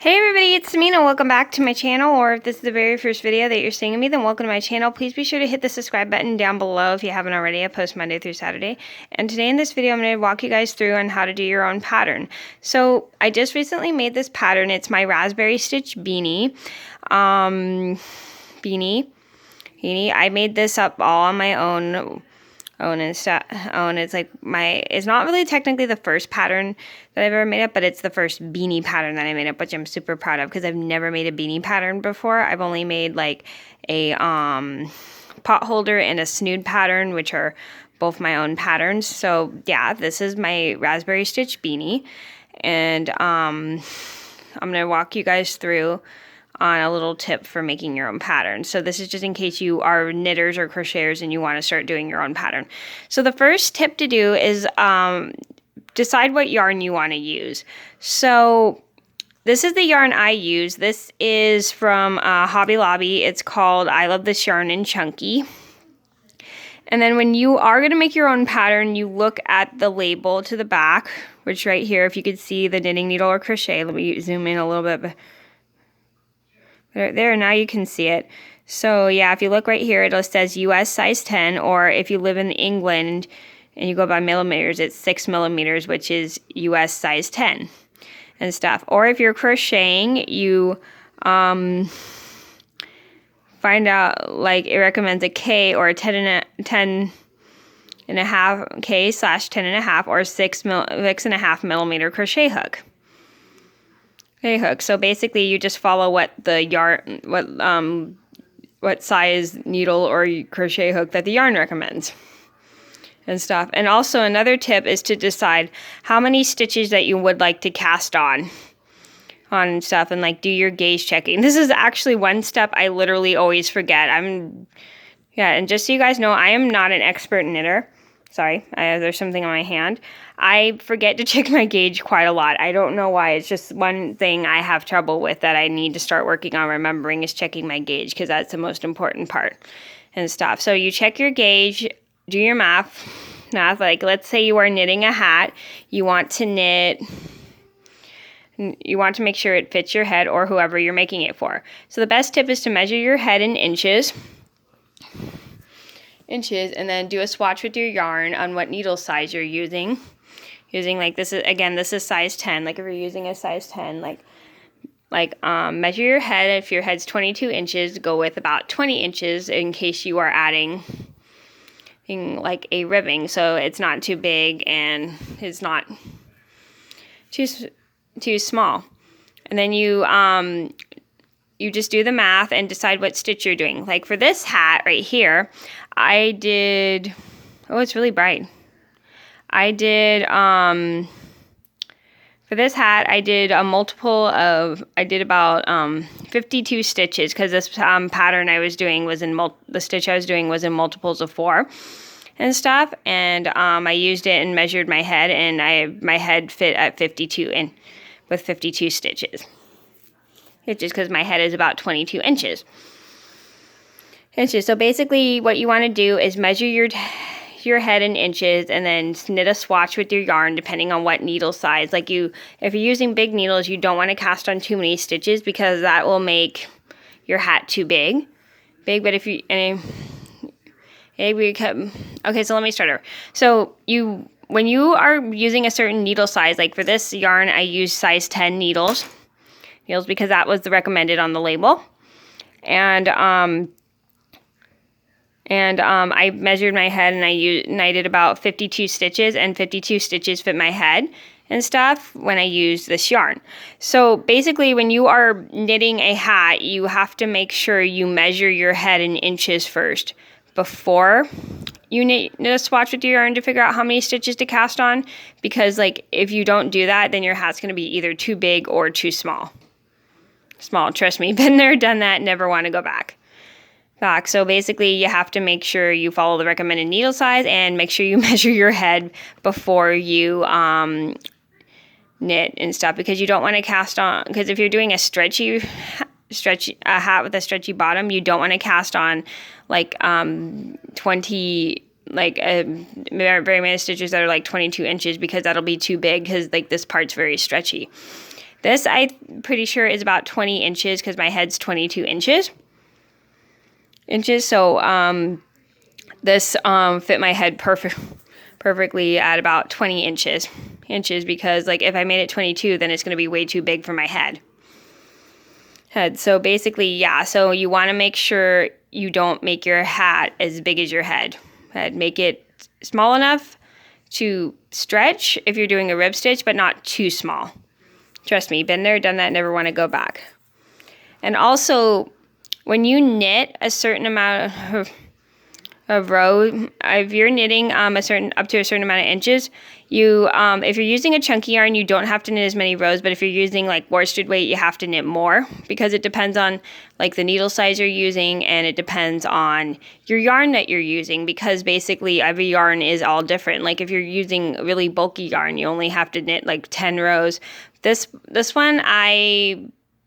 Hey everybody, it's Mena. Welcome back to my channel, or if this is the very first video that you're seeing of me, then welcome to my channel. Please be sure to hit the subscribe button down below if you haven't already. I post Monday through Saturday. And today in this video, I'm going to walk you guys through on how to do your own pattern. So I just recently made this pattern. It's my raspberry stitch beanie. I made this up all on my own. It's not really technically the first pattern that I've ever made up, but it's the first beanie pattern that I made up, which I'm super proud of because I've never made a beanie pattern before. I've only made like a pot holder and a snood pattern, which are both my own patterns. So yeah, this is my raspberry stitch beanie, and I'm gonna walk you guys through on a little tip for making your own pattern. So this is just in case you are knitters or crocheters and you want to start doing your own pattern. So the first tip to do is decide what yarn you want to use. So this is the yarn I use. This is from Hobby Lobby. It's called I Love This Yarn in Chunky. And then when you are going to make your own pattern, you look at the label to the back, which right here, if you could see the knitting needle or crochet, let me zoom in a little bit. There, now you can see it. So yeah, if you look right here, it says US size 10, or if you live in England and you go by millimeters, it's 6 millimeters, which is US size 10 and stuff. Or if you're crocheting, you find out, like, it recommends a K or a 10 and a half K / 10 and a half, or 6.5 millimeter crochet hook. So basically you just follow what the yarn, what size needle or crochet hook that the yarn recommends and stuff. And also another tip is to decide how many stitches that you would like to cast on stuff, and like do your gauge checking. This is actually one step I literally always forget. And just so you guys know, I am not an expert knitter. Sorry, there's something on my hand. I forget to check my gauge quite a lot. I don't know why. It's just one thing I have trouble with that I need to start working on remembering is checking my gauge, because that's the most important part and stuff. So you check your gauge, do your math. Like, let's say you are knitting a hat. You want to make sure it fits your head or whoever you're making it for. So the best tip is to measure your head in inches, and then do a swatch with your yarn on what needle size you're using. Like this is size 10. Like if you're using a size 10, measure your head. If your head's 22 inches, go with about 20 inches in case you are adding like a ribbing, so it's not too big and it's not too small. And then you just do the math and decide what stitch you're doing. Like for this hat right here, I did, it's really bright. For this hat, I did about 52 stitches, because this pattern I was doing was the stitch I was doing was in multiples of 4 and stuff. And I used it and measured my head, and my head fit at 52 and with 52 stitches. It's just because my head is about 22 inches. So basically what you want to do is measure your head in inches, and then knit a swatch with your yarn depending on what needle size. Like if you're using big needles, you don't want to cast on too many stitches because that will make your hat too big. But if you okay, so let me start over. So when you are using a certain needle size, like for this yarn, I use size 10 needles because that was the recommended on the label. And I measured my head, and I did about 52 stitches, and 52 stitches fit my head and stuff when I used this yarn. So basically when you are knitting a hat, you have to make sure you measure your head in inches first before you knit a swatch with your yarn to figure out how many stitches to cast on, because like if you don't do that, then your hat's going to be either too big or too small. Trust me, been there, done that, never want to go back. So basically you have to make sure you follow the recommended needle size and make sure you measure your head before you knit and stuff, because you don't want to cast on, because if you're doing a stretchy hat with a stretchy bottom, you don't want to cast on like 20 very many stitches that are like 22 inches, because that'll be too big, because like this part's very stretchy. This I'm pretty sure is about 20 inches because my head's 22 inches. So this fit my head perfectly at about 20 inches because like if I made it 22, then it's going to be way too big for my head. So basically, yeah, so you want to make sure you don't make your hat as big as your head. Make it small enough to stretch if you're doing a rib stitch, but not too small. Trust me, been there, done that, never want to go back. And also, when you knit a certain amount of row, if you're knitting up to a certain amount of inches, you if you're using a chunky yarn, you don't have to knit as many rows, but if you're using like worsted weight, you have to knit more because it depends on like the needle size you're using, and it depends on your yarn that you're using, because basically every yarn is all different. Like if you're using really bulky yarn, you only have to knit like 10 rows. This one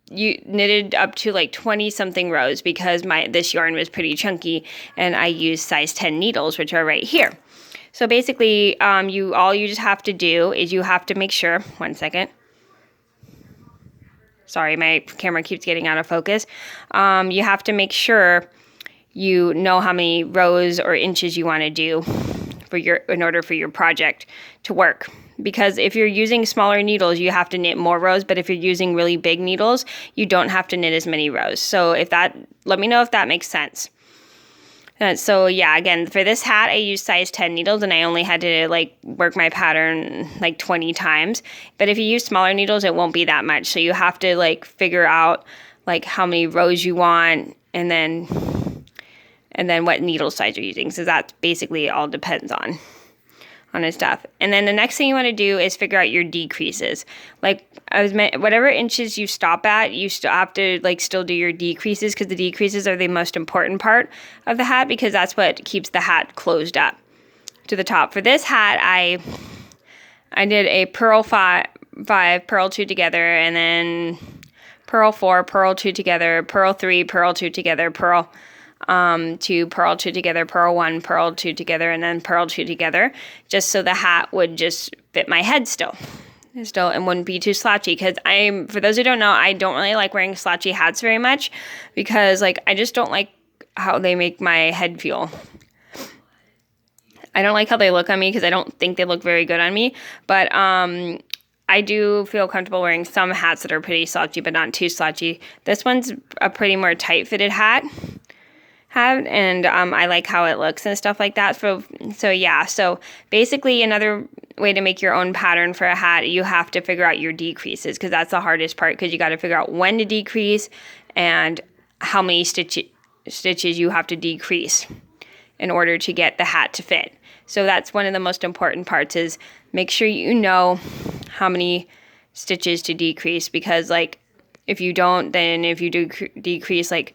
you knitted up to like 20 something rows because this yarn was pretty chunky, and I used size 10 needles, which are right here. So basically, all you just have to do is you have to make sure, one second. Sorry, my camera keeps getting out of focus. You have to make sure you know how many rows or inches you want to do in order for your project to work. Because if you're using smaller needles, you have to knit more rows, but if you're using really big needles, you don't have to knit as many rows. So let me know if that makes sense. So yeah, again, for this hat, I used size 10 needles, and I only had to like work my pattern like 20 times. But if you use smaller needles, it won't be that much. So you have to like figure out like how many rows you want, and then what needle size you're using. So that basically all depends on his stuff. And then the next thing you want to do is figure out your decreases. Like whatever inches you stop at, you still have to like still do your decreases, because the decreases are the most important part of the hat, because that's what keeps the hat closed up to the top. For this hat, I did a purl 5, purl 2 together, and then purl 4, purl 2 together, purl 3, purl 2 together, purl 2, purl 2 together, purl 1, purl 2 together, and then purl 2 together, just so the hat would just fit my head still and wouldn't be too slouchy. Because for those who don't know, I don't really like wearing slouchy hats very much, because like I just don't like how they make my head feel. I don't like how they look on me, because I don't think they look very good on me, but I do feel comfortable wearing some hats that are pretty slouchy, but not too slouchy. This one's a pretty more tight-fitted hat. And I like how it looks and stuff like that. So yeah, so basically another way to make your own pattern for a hat, you have to figure out your decreases, because that's the hardest part, because you got to figure out when to decrease and how many stitches you have to decrease in order to get the hat to fit. So that's one of the most important parts, is make sure you know how many stitches to decrease, because like if you don't, then if you do decrease like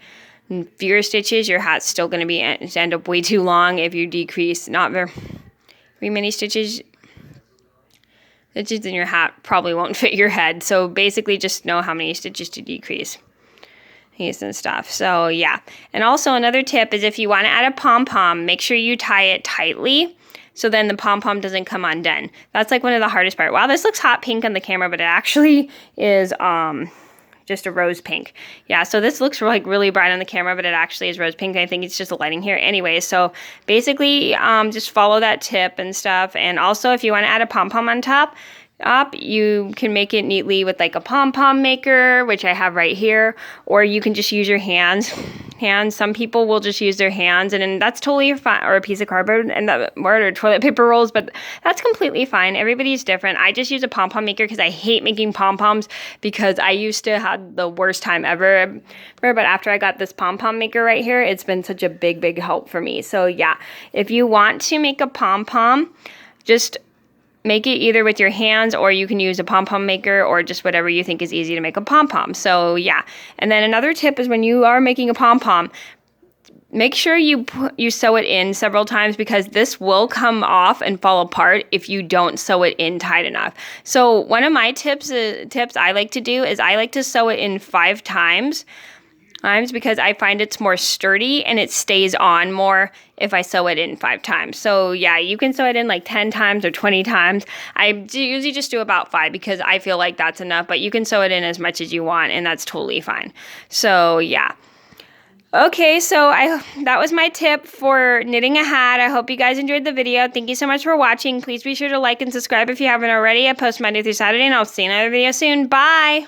fewer stitches, your hat's still going to end up way too long. If you decrease not very many stitches in your hat, probably won't fit your head. So basically just know how many stitches to decrease and stuff. So yeah. And also another tip is, if you want to add a pom-pom, make sure you tie it tightly, so then the pom-pom doesn't come undone. That's like one of the hardest part. Wow, this looks hot pink on the camera, but it actually is just a rose pink. Yeah, so this looks like really bright on the camera, but it actually is rose pink. I think it's just the lighting here. Anyway, so basically just follow that tip and stuff. And also, if you want to add a pom-pom on top, you can make it neatly with like a pom-pom maker, which I have right here, or you can just use your hands. Some people will just use their hands, and that's totally fine, or a piece of cardboard or toilet paper rolls, but that's completely fine. Everybody's different. I just use a pom-pom maker because I hate making pom-poms, because I used to have the worst time ever. But after I got this pom-pom maker right here, it's been such a big help for me. So yeah, if you want to make a pom-pom, just make it either with your hands, or you can use a pom-pom maker, or just whatever you think is easy to make a pom-pom. So yeah. And then another tip is, when you are making a pom-pom, make sure you sew it in several times, because this will come off and fall apart if you don't sew it in tight enough. So one of my tips I like to do is I like to sew it in 5 times. times because I find it's more sturdy and it stays on more if I sew it in 5 times. So yeah, you can sew it in like 10 times or 20 times. I usually just do about 5 because I feel like that's enough, but you can sew it in as much as you want and that's totally fine. So yeah. Okay, so that was my tip for knitting a hat. I hope you guys enjoyed the video. Thank you so much for watching. Please be sure to like and subscribe if you haven't already. I post Monday through Saturday, and I'll see you in another video soon. Bye!